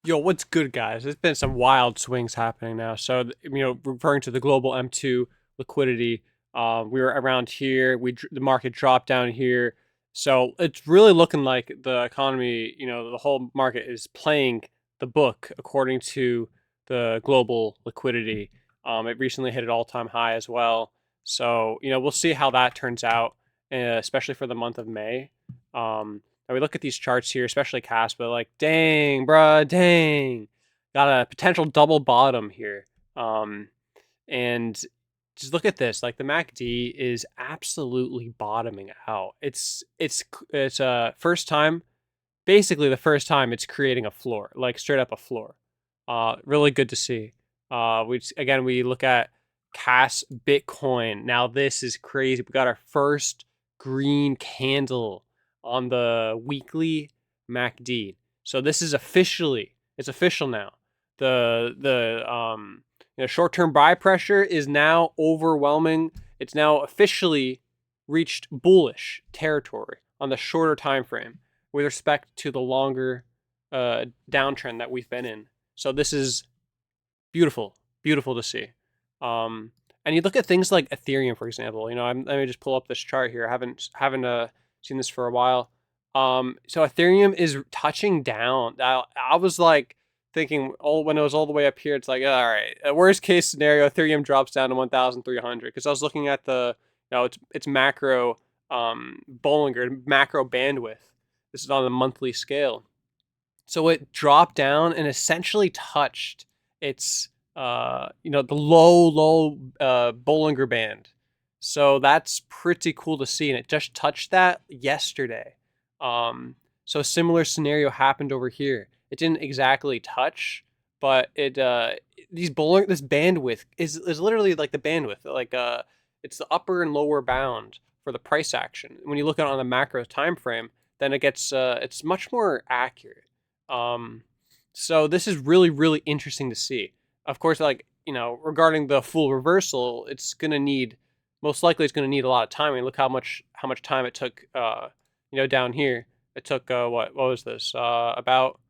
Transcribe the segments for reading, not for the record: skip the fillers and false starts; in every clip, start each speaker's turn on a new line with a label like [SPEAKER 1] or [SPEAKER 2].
[SPEAKER 1] Yo, what's good, guys? There's been some wild swings happening now. So, referring to the global M2 liquidity, we were around here. The market dropped down here. So it's really looking like the economy, the whole market is playing the book according to the global liquidity. It recently hit an all-time high as well. So, we'll see how that turns out, especially for the month of May. And we look at these charts here, especially Kaspa, like, dang, bruh, dang. Got a potential double bottom here. Um, and just look at this. Like, the MACD is absolutely bottoming out. It's first time, basically the first time it's creating a floor, like straight up a floor. Really good to see. We look at Cas Bitcoin. Now this is crazy. We got our first green candle on the weekly MACD. So this is it's official now. The short-term buy pressure is now overwhelming. It's now officially reached bullish territory on the shorter time frame with respect to the longer downtrend that we've been in. So this is beautiful, beautiful to see. Um, and you look at things like Ethereum, for example. Let me just pull up this chart here. I haven't seen this for a while. So Ethereum is touching down. I was like thinking, when it was all the way up here, it's like, all right, worst case scenario, Ethereum drops down to 1,300. Because I was looking at it's macro Bollinger macro bandwidth. This is on a monthly scale. So it dropped down and essentially touched its the low Bollinger Band. So that's pretty cool to see, and it just touched that yesterday. So a similar scenario happened over here. It didn't exactly touch, but this bandwidth is literally like the bandwidth, it's the upper and lower bound for the price action. When you look at it on the macro time frame, then it's much more accurate. Um, so this is really, really interesting to see. Of course, regarding the full reversal, most likely it's gonna need a lot of time. I mean, look how much time it took. Down here, it took what was this? About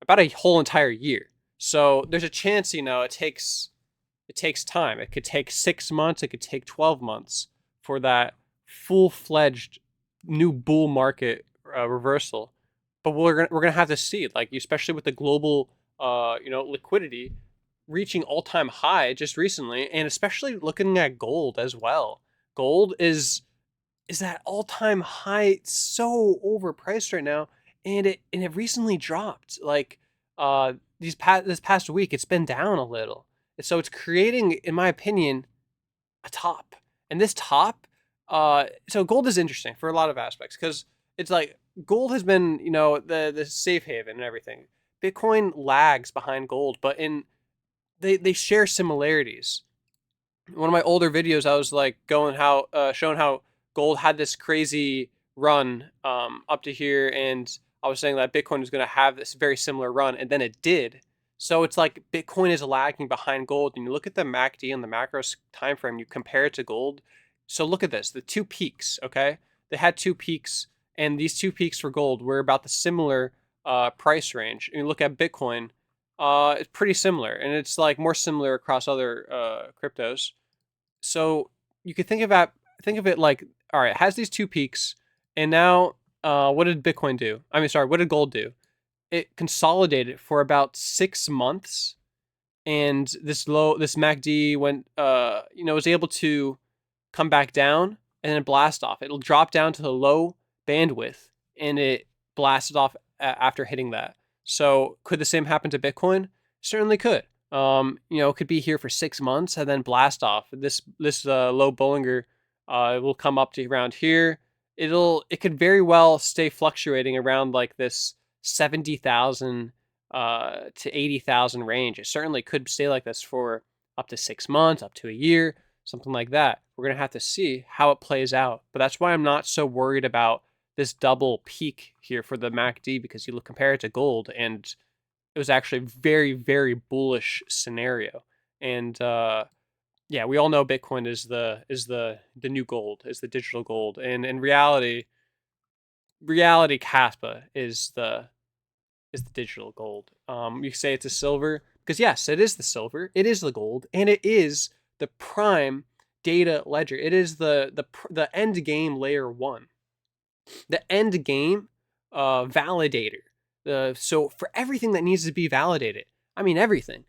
[SPEAKER 1] a whole entire year. So there's a chance, it takes time. It could take 6 months. It could take 12 months for that full-fledged new bull market reversal. But we're gonna have to see, like, especially with the global liquidity reaching all-time high just recently, and especially looking at gold as well. Gold is at all-time high. It's so overpriced right now, and it recently dropped. Like, this past week, it's been down a little. So it's creating, in my opinion, a top. And this top, so gold is interesting for a lot of aspects, because it's like gold has been, the safe haven and everything. Bitcoin lags behind gold, but they share similarities. One of my older videos, I was like showing how gold had this crazy run up to here, and I was saying that Bitcoin was going to have this very similar run, and then it did. So it's like Bitcoin is lagging behind gold, and you look at the MACD and the macro time frame, you compare it to gold. So look at this, the two peaks. Okay, they had two peaks, and these two peaks for gold were about the similar price range. And you look at Bitcoin, it's pretty similar, and it's like more similar across other cryptos. So you could think of it like, all right, it has these two peaks, and now what did Bitcoin do? I mean, sorry, what did gold do? It consolidated for about 6 months, and this MACD was able to come back down and then blast off. It'll drop down to the low bandwidth, and it blasted off after hitting that. So could the same happen to Bitcoin? Certainly could. It could be here for 6 months and then blast off. This low Bollinger will come up to around here. It could very well stay fluctuating around like this 70,000 to 80,000 range. It certainly could stay like this for up to 6 months, up to a year, something like that. We're going to have to see how it plays out. But that's why I'm not so worried about this double peak here for the MACD, because you compare it to gold, and it was actually a very, very bullish scenario. And yeah, we all know Bitcoin is the new gold, is the digital gold. And in reality, Kaspa is is the digital gold. You say it's a silver because yes, it is the silver, it is the gold, and it is the prime data ledger. It is the end game layer one, the end game validator. So for everything that needs to be validated, I mean everything,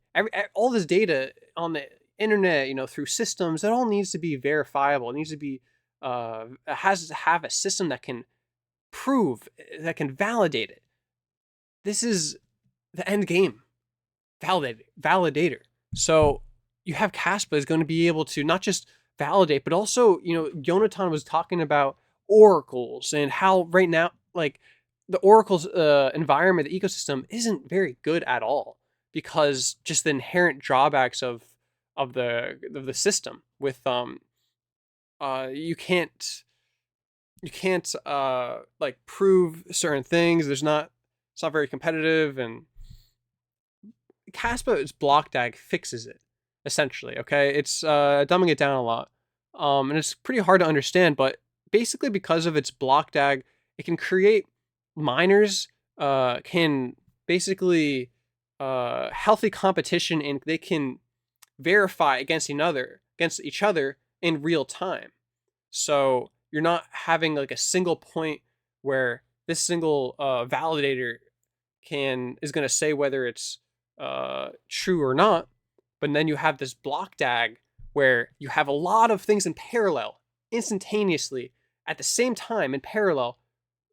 [SPEAKER 1] all this data on the internet, through systems, it all needs to be verifiable. It needs to be it has to have a system that can prove, that can validate it. This is the end game validator. So you have Kaspa is going to be able to not just validate, but also, Jonathan was talking about oracles and how right now, like the oracle's environment, the ecosystem isn't very good at all because just the inherent drawbacks of the system with you can't like prove certain things. It's not very competitive, and Kaspa's block DAG fixes it, essentially. Okay, it's dumbing it down a lot, and it's pretty hard to understand. But basically, because of its block DAG, it can create miners. Can basically healthy competition, and they can verify against each other in real time. So you're not having like a single point where this single validator is going to say whether it's true or not. But then you have this block DAG where you have a lot of things in parallel, instantaneously, at the same time in parallel,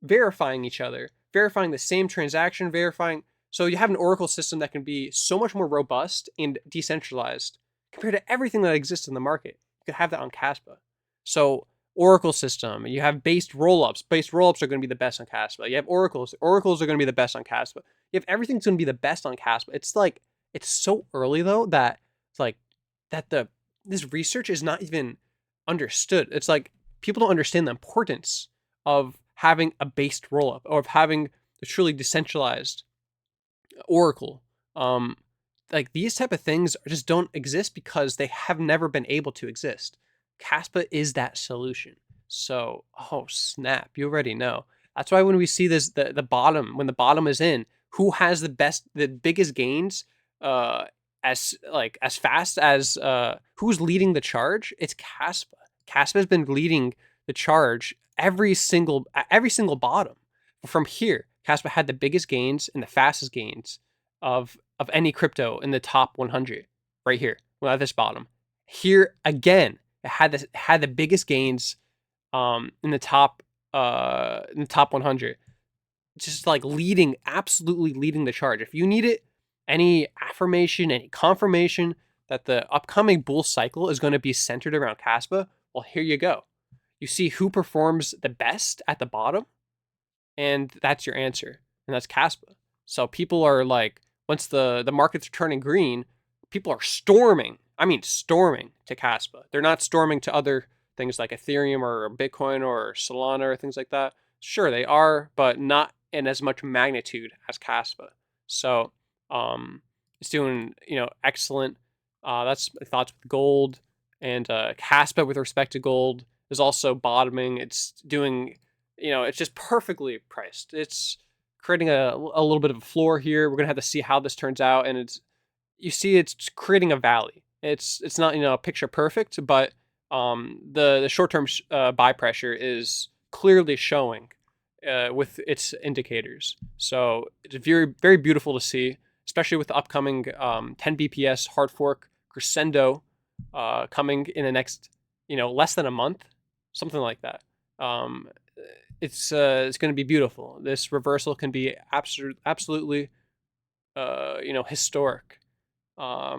[SPEAKER 1] verifying each other, verifying the same transaction, verifying. So you have an Oracle system that can be so much more robust and decentralized compared to everything that exists in the market. You could have that on Kaspa. So Oracle system, you have based rollups. Based rollups are going to be the best on Kaspa. You have oracles. Oracles are going to be the best on Kaspa. You have everything's going to be the best on Kaspa. It's like, it's so early though that it's like that this research is not even understood. It's like people don't understand the importance of having a based rollup or of having a truly decentralized Oracle. Like these type of things just don't exist because they have never been able to exist. Kaspa is that solution. So, oh snap, you already know. That's why when we see this, the bottom, when the bottom is in, who has the biggest gains, as fast as who's leading the charge? It's Kaspa. Kaspa has been leading the charge every single bottom. From here, Kaspa had the biggest gains and the fastest gains of any crypto in the top 100 right here. Well, at this bottom here again, it had the biggest gains in the top 100, just like absolutely leading the charge. If you need it, any affirmation, any confirmation that the upcoming bull cycle is going to be centered around Kaspa, well, here you go. You see who performs the best at the bottom, and that's your answer, and that's Kaspa. So people are like, once the markets are turning green, people are storming. I mean, storming to Kaspa. They're not storming to other things like Ethereum or Bitcoin or Solana or things like that. Sure, they are, but not in as much magnitude as Kaspa. So it's doing excellent. That's my thoughts with gold, and Kaspa with respect to gold is also bottoming. It's doing, it's just perfectly priced. It's creating a little bit of a floor here. We're gonna have to see how this turns out, and it's creating a valley. It's not picture perfect, but the short term buy pressure is clearly showing with its indicators. So it's very very beautiful to see, especially with the upcoming 10 BPS hard fork crescendo coming in the next less than a month, something like that. It's going to be beautiful. This reversal can be absolutely historic. I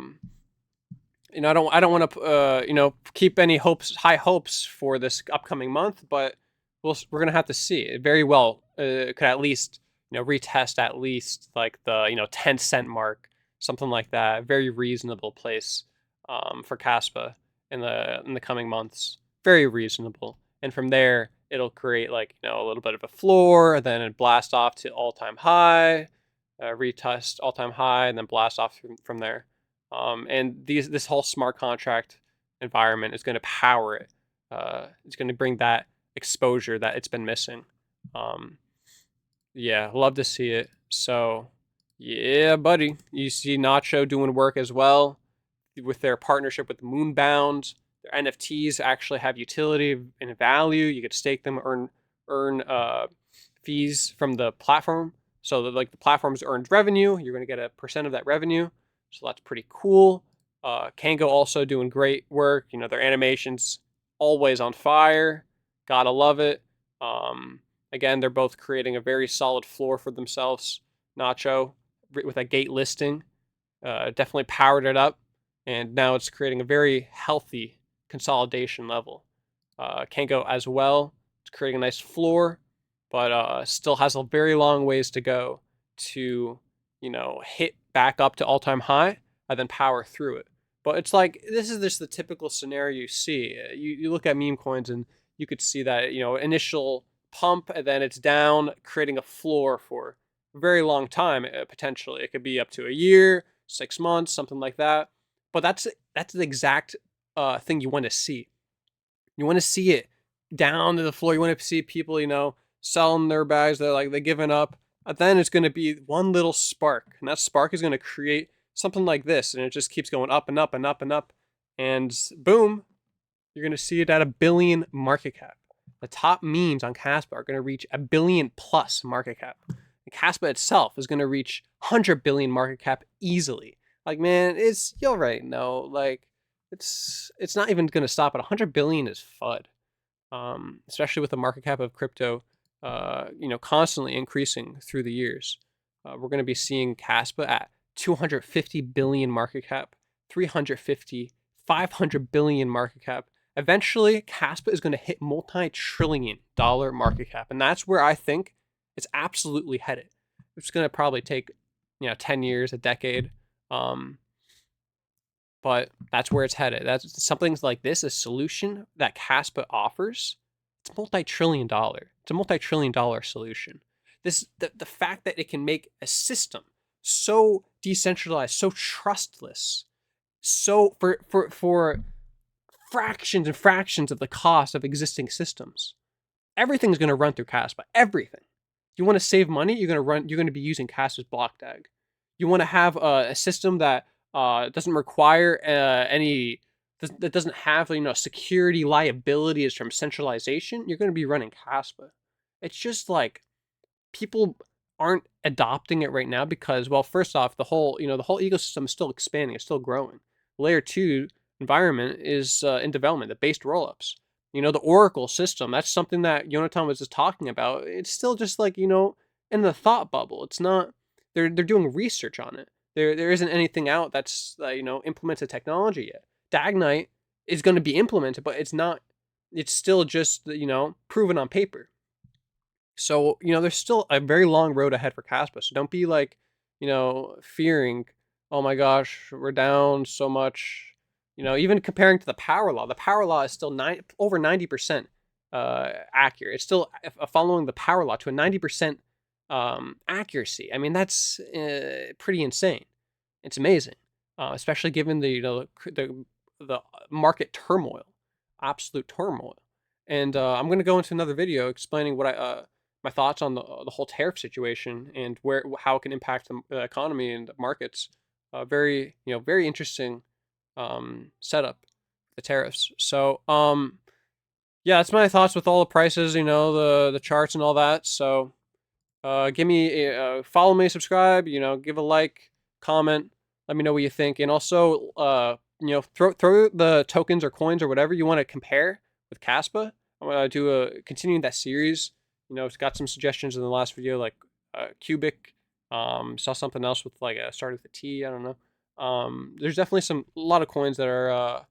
[SPEAKER 1] don't want to keep any high hopes for this upcoming month, but we're gonna have to see. It very well could at least retest at least like the 10 cent mark, something like that. Very reasonable place for Kaspa in the coming months. Very reasonable, and from there it'll create like a little bit of a floor, and then it blast off to all-time high, retest all-time high, and then blast off from there. And this whole smart contract environment is going to power it. It's going to bring that exposure that it's been missing. Yeah, love to see it. So Yeah, buddy. You see Nacho doing work as well with their partnership with Moonbound. Their NFTs actually have utility and value. You could stake them, earn fees from the platform. So that, like, the platform's earned revenue, you're going to get a percent of that revenue. So that's pretty cool. Kango also doing great work. You know, their animations always on fire. Gotta love it. Um, Again, they're both creating a very solid floor for themselves. Nacho with a gate listing definitely powered it up, and now it's creating a very healthy consolidation level. Kango as well, it's creating a nice floor, but still has a very long ways to go to, hit back up to all-time high and then power through it. But it's like, this is just the typical scenario you see. You look at meme coins and you could see that, initial pump and then it's down, creating a floor for a very long time, potentially. It could be up to a year, 6 months, something like that. But that's the exact thing you want to see. You want to see it down to the floor. You want to see people, selling their bags. They're giving up. But then it's going to be one little spark, and that spark is going to create something like this, and it just keeps going up and up and up and up, and boom, you're going to see it at 1 billion market cap. The top memes on Kaspa are going to reach 1 billion plus market cap. And Kaspa itself is going to reach 100 billion market cap easily. Like, man, you're right. No, like, it's not even going to stop at 100 billion is FUD. Especially with the market cap of crypto, constantly increasing through the years. We're going to be seeing Kaspa at 250 billion market cap, 350, 500 billion market cap. Eventually, Kaspa is going to hit multi-trillion dollar market cap, and that's where I think it's absolutely headed. It's going to probably take, 10 years, a decade. But that's where it's headed. That's something like this, a solution that Kaspa offers. It's multi-trillion dollar. It's a multi-trillion dollar solution. The fact that it can make a system so decentralized, so trustless, so for fractions and fractions of the cost of existing systems. Everything's going to run through Kaspa. Everything. You want to save money? You're going to be using Kaspa's block tag. You want to have a system that doesn't require that doesn't have security liabilities from centralization. You're going to be running Kaspa. It's just like people aren't adopting it right now because, well, first off, the whole ecosystem is still expanding, it's still growing. Layer 2 environment is in development, the based rollups. The Oracle system, that's something that Jonathan was just talking about. It's still just like, in the thought bubble. It's not, they're doing research on it. There isn't anything out that's, implemented technology yet. Dagnite is going to be implemented, but it's not, it's still just, proven on paper. So, there's still a very long road ahead for Kaspa. So don't be like, fearing, oh my gosh, we're down so much. Even comparing to the power law is still over 90% accurate. It's still following the power law to a 90% accuracy. I mean, that's pretty insane. It's amazing, especially given the market turmoil, absolute turmoil. And I'm going to go into another video explaining what my thoughts on the whole tariff situation and how it can impact the economy and the markets. Very interesting setup, the tariffs. So yeah, that's my thoughts with all the prices, the charts and all that. So give me follow me, subscribe, give a like, comment, let me know what you think, and also throw the tokens or coins or whatever you want to compare with Kaspa. I'm gonna continuing that series. It's got some suggestions in the last video, like Cubic. Saw something else with like started with a T. I don't know. There's definitely a lot of coins that are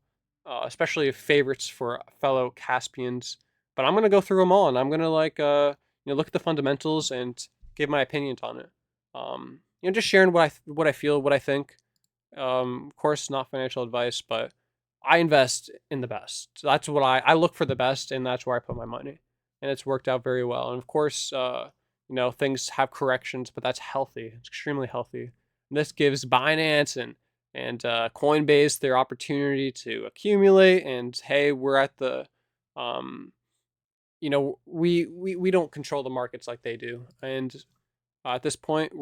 [SPEAKER 1] especially favorites for fellow Caspians. But I'm gonna go through them all, and I'm gonna look at the fundamentals and give my opinions on it. Just sharing what I feel, what I think. Of course, not financial advice, but I invest in the best. So that's what I look for the best, and that's where I put my money, and it's worked out very well. And of course, things have corrections, but that's healthy. It's extremely healthy. And this gives Binance and Coinbase their opportunity to accumulate. And hey, we're at the we don't control the markets like they do, and at this point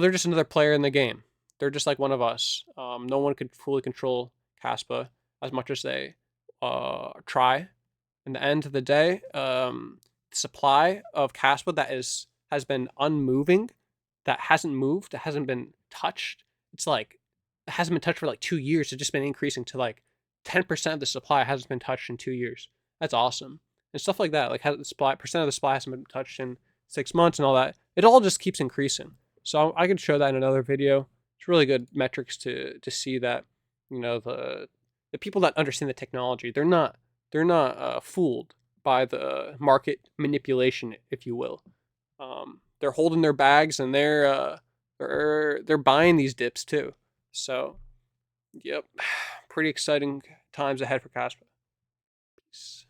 [SPEAKER 1] they're just another player in the game. They're just like one of us. No one could fully control Kaspa as much as they try. In the end of the day, the supply of Kaspa has been unmoving, that hasn't moved, that hasn't been touched. It's like it hasn't been touched for like 2 years. It's just been increasing to like 10% of the supply hasn't been touched in 2 years. That's awesome. And stuff like that, like how the supply percent of the supply hasn't been touched in 6 months and all that. It all just keeps increasing. So I could show that in another video. It's really good metrics to see that, the people that understand the technology, they're not fooled by the market manipulation, if you will. They're holding their bags and they're buying these dips too. So, yep, pretty exciting times ahead for Kaspa. Peace.